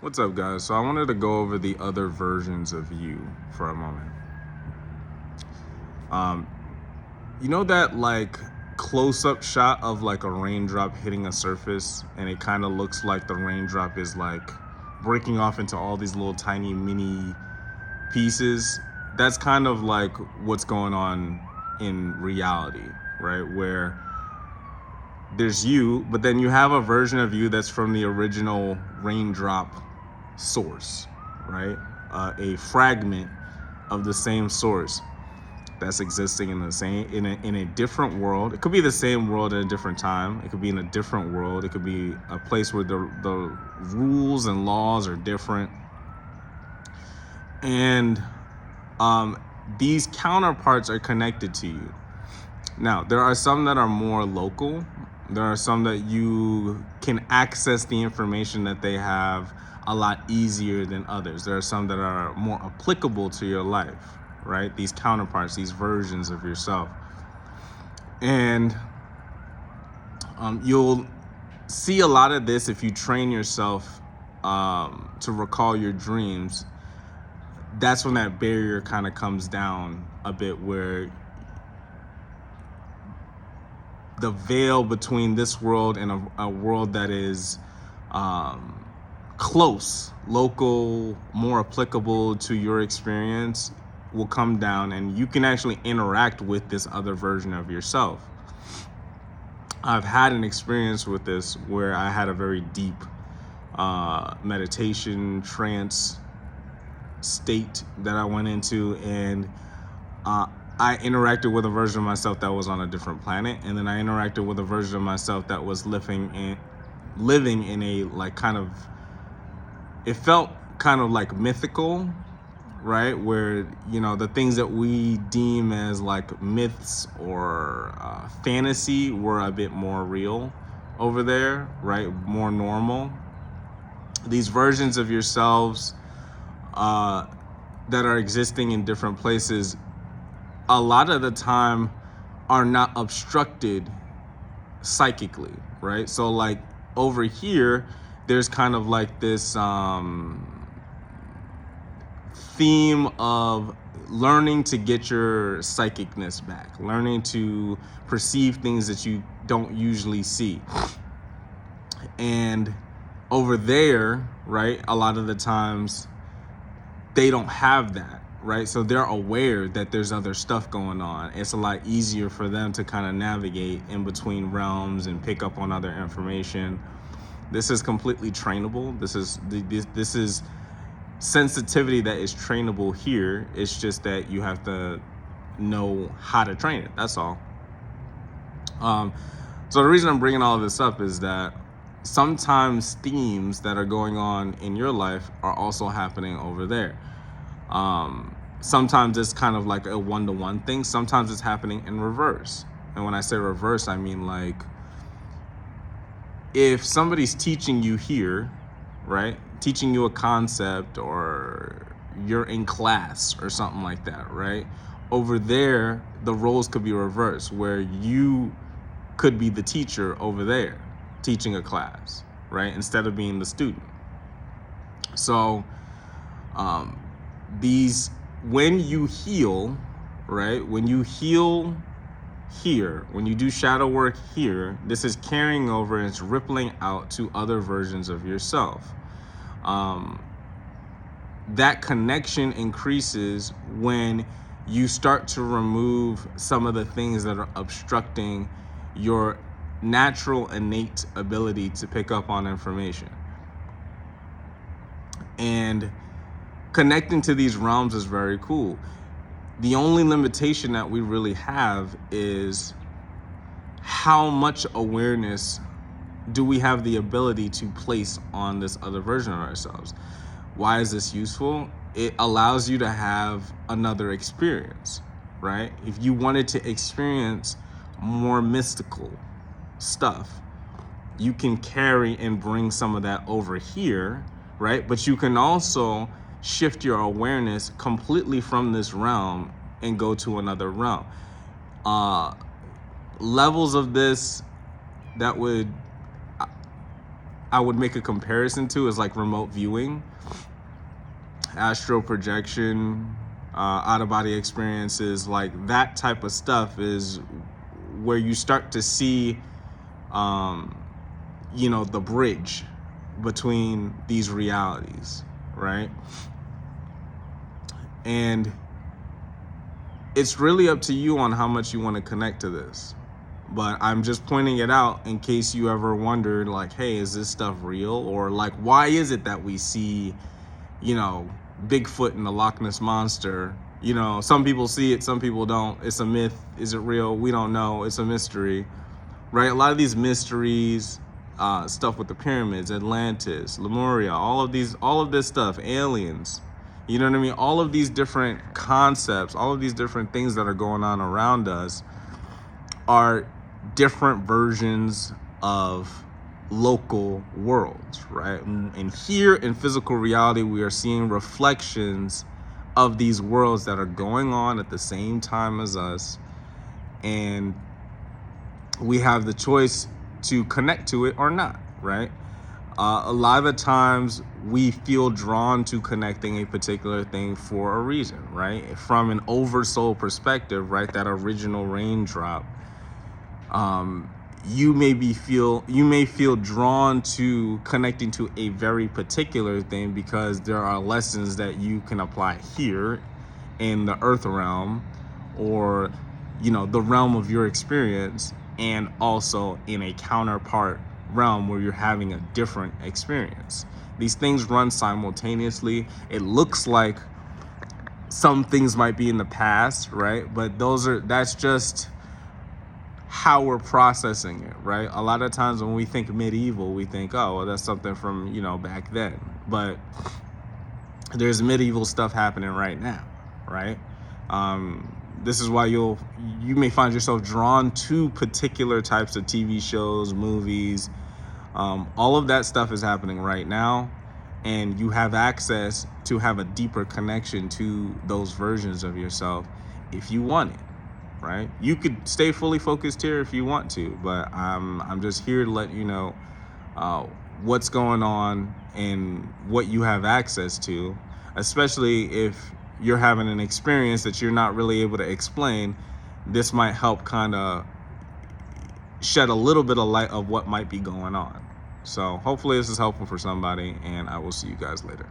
What's up, guys? So I wanted to go over the other versions of you for a moment. Um, you know that like close-up shot of like a raindrop hitting a surface, and it kind of looks like the raindrop is like breaking off into all these little tiny mini pieces. That's kind of like what's going on in reality, right? Where there's you, but then you have a version of you that's from the original raindrop source, right? A fragment of the same source that's existing in the same in a different world. It could be the same world at a different time. It could be in a different world. It could be a place where the rules and laws are different. And these counterparts are connected to you. Now, there are some that are more local. There are some that you can access the information that they have a lot easier than others. There are some that are more applicable to your life, right? These counterparts, these versions of yourself. And you'll see a lot of this if you train yourself to recall your dreams. That's when that barrier kind of comes down a bit, where the veil between this world and a world that is close, local, more applicable to your experience will come down, and you can actually interact with this other version of yourself. I've had an experience with this where I had a very deep meditation trance state that I went into, and I interacted with a version of myself that was on a different planet, and then I interacted with a version of myself that was living in a like kind of, it felt kind of like mythical, right? Where, you know, the things that we deem as like myths or fantasy were a bit more real over there, right? More normal. These versions of yourselves that are existing in different places, a lot of the time are not obstructed psychically, right? So like over here, there's kind of like this theme of learning to get your psychicness back, learning to perceive things that you don't usually see. And over there, right, a lot of the times they don't have that, right? So they're aware that there's other stuff going on. It's a lot easier for them to kind of navigate in between realms and pick up on other information. This is completely trainable. This is sensitivity that is trainable here. It's just that you have to know how to train it. That's all. So the reason I'm bringing all of this up is that sometimes themes that are going on in your life are also happening over there. Sometimes it's kind of like a one-to-one thing. Sometimes it's happening in reverse. And when I say reverse, I mean like if somebody's teaching you here, right? Teaching you a concept, or you're in class or something like that, right? Over there, the roles could be reversed, where you could be the teacher over there teaching a class, right? Instead of being the student. So when you heal, right? When you heal here, when you do shadow work here, this is carrying over and it's rippling out to other versions of yourself. That connection increases when you start to remove some of the things that are obstructing your natural innate ability to pick up on information. And connecting to these realms is very cool. The only limitation that we really have is how much awareness do we have the ability to place on this other version of ourselves. Why is this useful? It allows you to have another experience, right? If you wanted to experience more mystical stuff, you can carry and bring some of that over here, right? But you can also shift your awareness completely from this realm and go to another realm. Levels of this that would I would make a comparison to is like remote viewing, astral projection, out-of-body experiences. Like that type of stuff is where you start to see, the bridge between these realities, right? And it's really up to you on how much you want to connect to this. But I'm just pointing it out in case you ever wondered, like, hey, is this stuff real? Or like, why is it that we see, Bigfoot and the Loch Ness Monster? Some people see it, some people don't. It's a myth. Is it real? We don't know. It's a mystery, right? A lot of these mysteries, stuff with the pyramids, Atlantis, Lemuria, all of this stuff, aliens, you know what I mean? All of these different concepts, all of these different things that are going on around us are different versions of local worlds, right? And here in physical reality, we are seeing reflections of these worlds that are going on at the same time as us. And we have the choice to connect to it or not, right? A lot of the times we feel drawn to connecting a particular thing for a reason, right? From an oversoul perspective, right? That original raindrop, you may feel drawn to connecting to a very particular thing because there are lessons that you can apply here in the earth realm, or the realm of your experience, and also in a counterpart realm where you're having a different experience. These things run simultaneously. It looks like some things might be in the past, right? But that's just how we're processing it, right? A lot of times when we think medieval, we think, oh, well, that's something from, back then. But there's medieval stuff happening right now, right? This is why you may find yourself drawn to particular types of TV shows, movies. All of that stuff is happening right now, and you have access to have a deeper connection to those versions of yourself if you want it, right? You could stay fully focused here if you want to, but I'm just here to let you know what's going on and what you have access to, especially if you're having an experience that you're not really able to explain. This might help kind of shed a little bit of light of what might be going on. So hopefully this is helpful for somebody, and I will see you guys later.